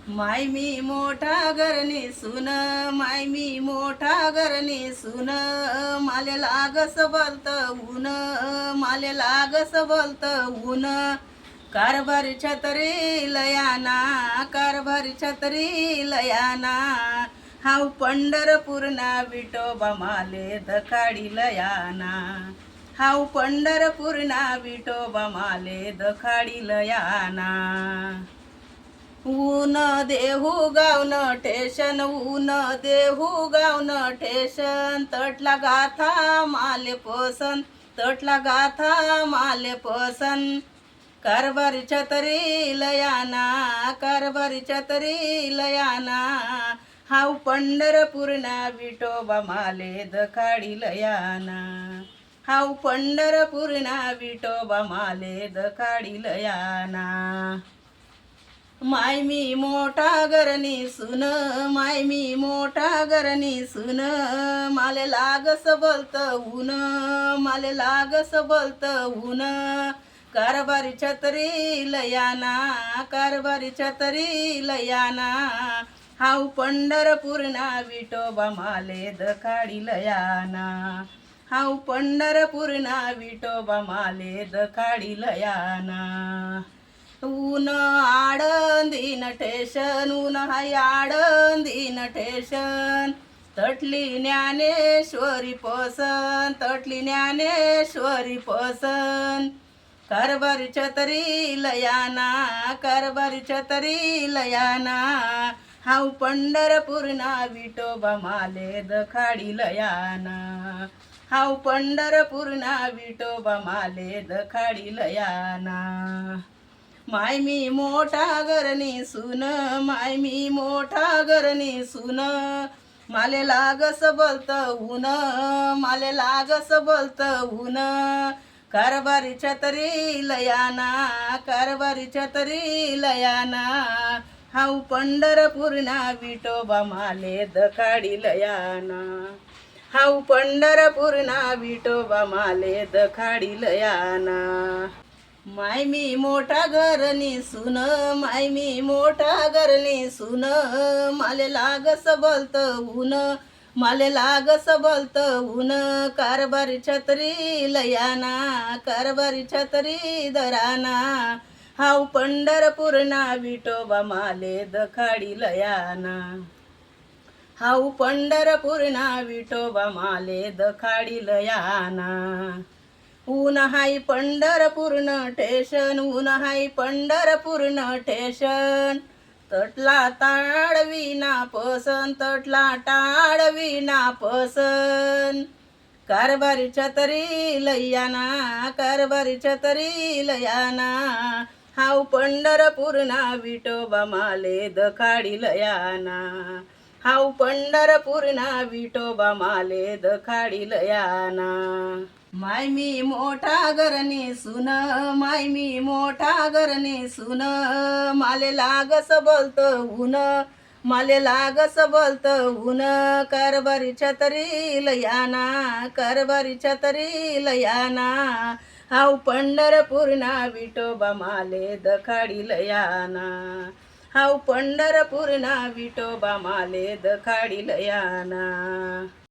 माय मी मोठा घरनी सुन, माय मी मोठा घरनी सुन, माले लागस बोलत ऊन, माले लागस बोलत ऊन. कारभारी छत्री लयाना, कारभारी छत्री लयाना, हाव पंढरपूरना विठोबा माले दखाडी लयाना, हाव पंढरपूरना विठोबा माले दखाडी लयाना. ऊन देहू गावन ठेशन, ऊन देहू गावन ठेशन, तटला गाथा माले पोसन, तटला गाथा माले पोसन. कारभारी छत्री लयाना, कारभारी छत्री लयाना, हाव पंढरपूरना विठोबा माले दखाडी लयाना, हाव पंढरपूरना विठोबा माले दखाडी लयाना. माय मी मोठा घरनी सुन, माय मी मोठा घरनी सुन, माले लागस बोलत ऊन, माले लागस बोलत ऊन. कारभारी छत्री लयाना, कारभारी छत्री लयाना, हाव पंढरपूरना विठोबा माले दखाडी लयाना, हाव पंढरपूरना विठोबा माले दखाडी लयाना. ऊन आळंदीन ठेशन, ऊन हाय आळंदीन ठेशन, तटली ज्ञानेश्वरी पसन, तटली ज्ञानेश्वरी पसन. कारभारी छत्री लयाना, कारभारी छत्री लयाना, हाव पंढरपूरना विठोबा माले दखाडी लयाना, हाव पंढरपूरना विठोबा माले दखाडी लयाना. माय मी मोठा घरनी सुन, माय मी मोठा घरनी सुन, माले लागस बोलत ऊन, माले लागस बोलत ऊन. कारभारी छत्री लयाना, कारभारी छत्री लयाना, हाव पंढरपूरना विठोबा माले दखाडी लयाना, हाव पंढरपूरना विठोबा माले दखाडी लयाना. माय मी मोठा घरनी सुन, माय मी मोठा घरनी सुन, माले लागस बोलत ऊन, माले लागस बोलत ऊन. कारभारी छत्री लयाना, कारभारी छत्री दराना, हाव पंढरपूरना विठोबा माले दखाडी लयाना, हाव पंढरपूरना विठोबा माले दखाडी लयाना. ऊन हाय पंढरपूरन ठेशन, ऊन हाय पंढरपूरन ठेशन, तटला ताळविना पसन, तटला टाळविना पसन. कारभारी छत्री लयाना, कारभारी छत्री लयाना, हाव पंढरपूरना विठोबा माले दखाडी लयाना, हाव पंढरपूरना विठोबा माले दखाडी लयाना. माय मी मोठा घरनी सुन, माय मी मोठा घरनी सुन, माले लागस बोलत ऊन, माले लागस बोलत ऊन. कारभारी छत्री लयाना, कारभारी छत्री लयाना, हाव पंढरपूरना विठोबा माले दखाडी लयाना, हाव पंढरपूरना विठोबा माले दखाडी लयाना.